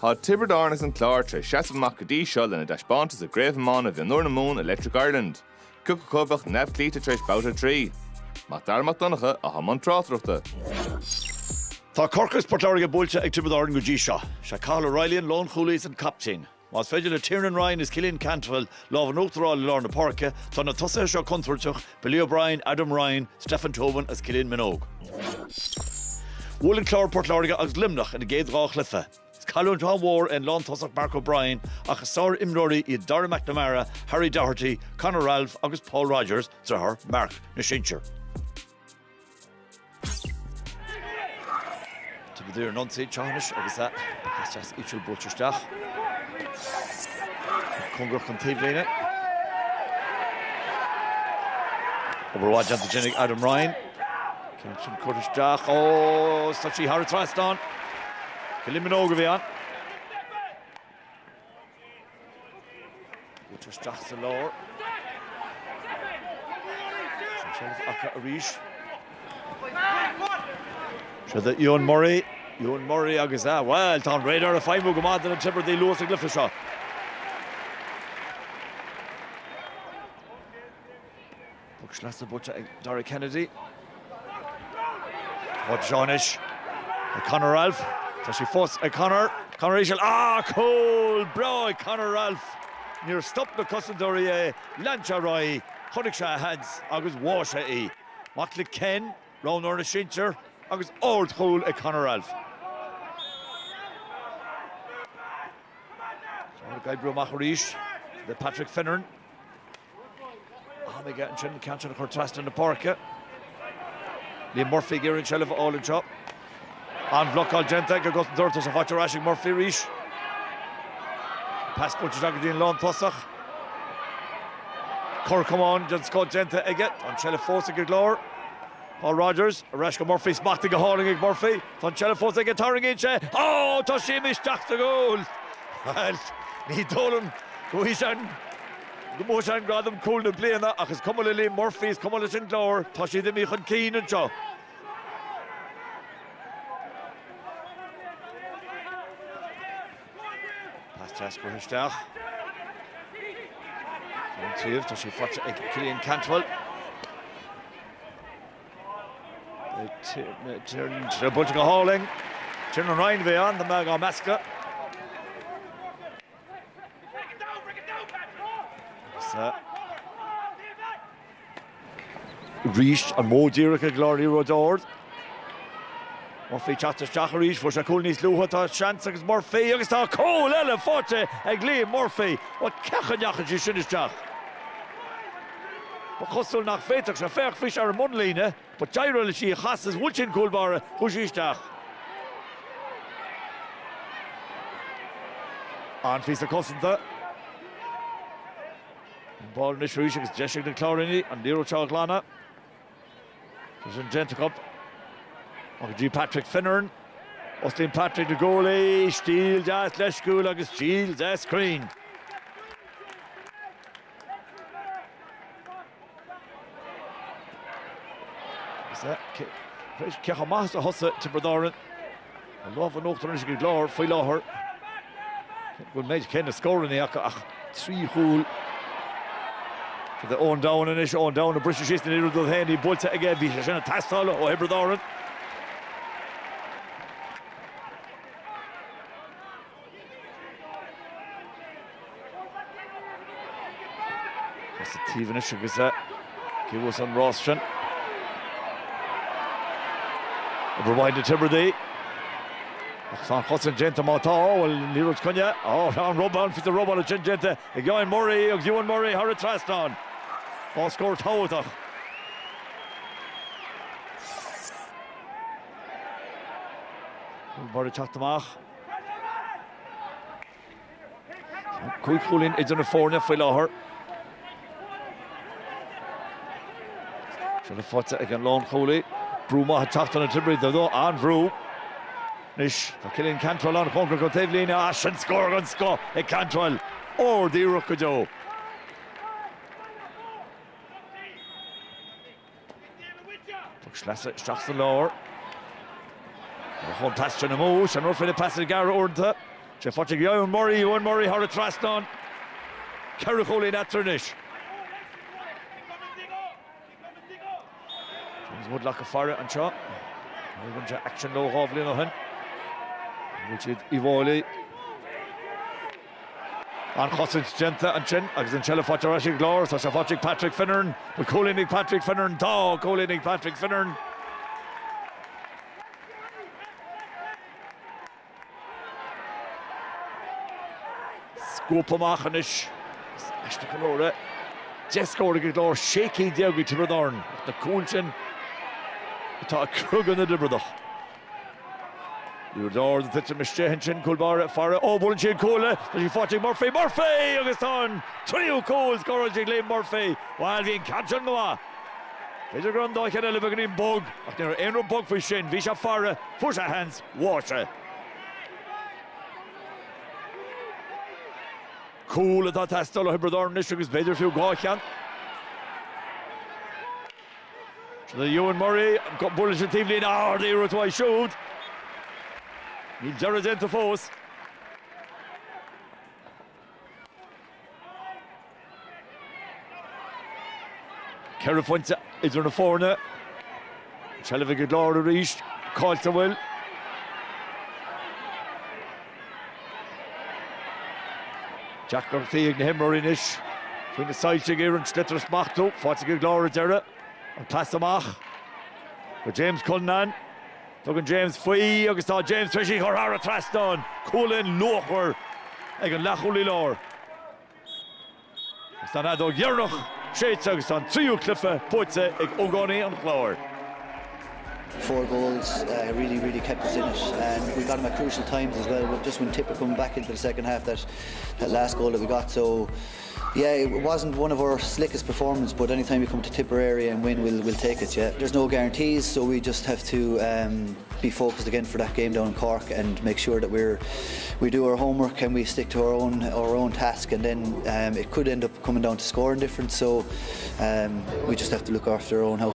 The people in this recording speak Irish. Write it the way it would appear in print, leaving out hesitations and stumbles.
Tá Tiobraid an Clár tre seasamach go dtí seo lena daispáintas a Craobh Iomána Mhionúir na Mún Electric Ireland. Cucacóbach nefclíte treis bouta trí. Mac darmach donacha a ha tráthrachta. Tá Corcus Portláirige búilte ag Tiobraid go dtí seo. Se Carl O'Reilly lón chúlís an captain. Mas féidir le Tiernan Ryan is Cillian Cantwell láh an uachtarál lár na parca tá na tosa seo contuirteach Billy O'Brien, Adam Ryan, Stephen Tobin as Cillian Minogue. Bhuail an Clár Portláirige agus limnach in a géad rách lithe. Calún John War and Lon Tosach Mark O'Brien, ach Sar Imrory i Dara McNamara, Harry Doherty, Conor Ralph, agus Paul Rogers, to her Mark Nishincher. To be there, non-say Chanish, agus that. That's just each of Butcher Stach. Congrach and Tive Lane. Overwatch antigenic Adam Ryan. Kenton Curtis Stach. Oh, Sachi Harry Traston. Cillian Minogue bhí Butcher Stach sa lár. San Acha Arish. So that Ewan Murray agus well, Tom Radar a 5 go mad and Tiobraid dé Lewis a glyfa shot. Buckschlasser Butcher Dara Kennedy. What Johnish. Conor Ralph. So she forced Conor Rachel. Cool bro Conor Ralph. Near stop the Cussadori Lancha Roy. Honiksha Hads agus Washa E. Mackley Ken. Round Orna Shincher. Agus old cool Conor Ralph. So the guy Bro Macharish. The Patrick Finneran. They get in Chin Canton Cortrast in the park. Liam Murphy Gearin Shell all in chop. And Vlock all Gentag goes to Dortus of Watcherashing Murphy Rish. Pass Butcher Jagadine Lawn Tossach. Cor come on, John Scott Genta Eget, on Shell Fosig Glor. Paul Rogers, Rashka Murphy spotting a hauling Murphy. On Shell Fosig a tarring in Shell. Oh, Toshimish Jack the goal. Well, he told him, go he's on. The motion got them cool to play in that. Achas come on, Liam Murphy's come on, Shin Glor. Toshi the Michan Keen and Joe. Jasper Hishtach. Tiev, to she fought Cillian Cantwell. They turned to Butcher Hauling. Tiernan Ryan beyond the Maga Maska. Reached and more Dirica Glory Rodord. Murphy chatta Stacharish for Shakulni's Luhata chance against Murphy. Against our Cole Ella Forte and Liam Murphy. What Kachanjach you should have But Hustle nach Fetak, Shafer Fish are a Munline, but Jairo she has his Wulchin Kulbar, Hushistach. And Fisa Cosenta. Ball Nishrish against Jeshik the Clarini and Nero Chaglana. There's a Gentacup. G. Patrick Finneran, Austin Patrick the goalie, Steele, Jas, Leshkul, August Steele, Jas, Green. Is that Kechamas a Hussa to Bredoran? I love an Octonish Glor, Filaher. Good mate, Ken the score in the Aka 3 hole. The own down and own down the British Eastern Euro do Henry Bolta again, Bishan Tastal or Hebredoran. Stephen Ishigasa, give us on Rostron. Overwide to Tiobraid. San Hudson Genta Mata, well, Leroy Cunya. Oh, on Robban for the Robban of Genta. Ewan Murray, Harry Traston. All score Tawatach. Murray Chattamach. Quick fooling, it's on a 4 for Lahar. Should have fought it again, Lon Cooley. Bruma had tapped on a Tiobraid, though, and Brew. Nish, for Cillian Cantwell on Conquer Cotevlina, Ash and score on Scott, a Cantwell, or the Rukajo. Schlasser, Strachs the lower. The home pass to Namo, and Ruffin the pass to Gara Orda. Se fáilte Iomána Murray har a trasnán. Craobh Cholín atranish. James Woodlock a fara an seo. Gunja action lo Hovlin o hen. Richard Ivoli. An Chosint Genta and Chin, agus an Chella fáilte Rashid Clár, so se fáilte Patrick Finnern, with Cholínig Patrick Finnern, Cholínig Patrick Finnern. Scoop amach anish. Ashta Calora. Jesco de Clár, shaky Diogi Tiobraid. The Coolchin. Tá a crug an the Dibradach. Dúr the pitch Mishtehinchin, Culbar at Farah, Bullinchin Cola, but you fought Murphy, Augustin, trio Coles, Gorging Lane Murphy, while the Catchan Noah. Peter Grundoy can live a bug, after Enro Bug for Shin, Visha Farah, Pusha Hands, Water. Cool at that Tastolo Hibrador, Nishugas Better Few Gawchan. The Ewan Murray, got Bullish and Tivlin, they were twice showed. Neil Gerrard into force. Craobh Fuente is on the corner. Chelvig Clár reached. Called to Will. Jack Garcia and him Marinish. Between the side Chigir and Schlitters Machto. Fuente Clár Derra. And pass the Mach. For James Cullinan. Tugan James Fui, Augustin James Trishy, Horara Traston, Colin Locher, Egan Lachuli Lor. Stanado Yernoch, Shades Augustin, Trio Cliffe, Poitze, Ogoni and Clár. 4 goals really kept us in it, and we got them at crucial times as well. Just when Tipper coming back into the second half, that last goal that we got. So yeah, it wasn't one of our slickest performances, but anytime we come to Tipper area and win, we'll take it. Yeah, there's no guarantees, so we just have to be focused again for that game down in Cork and make sure that we do our homework and we stick to our own task, and then it could end up coming down to scoring difference. So we just have to look after our own house.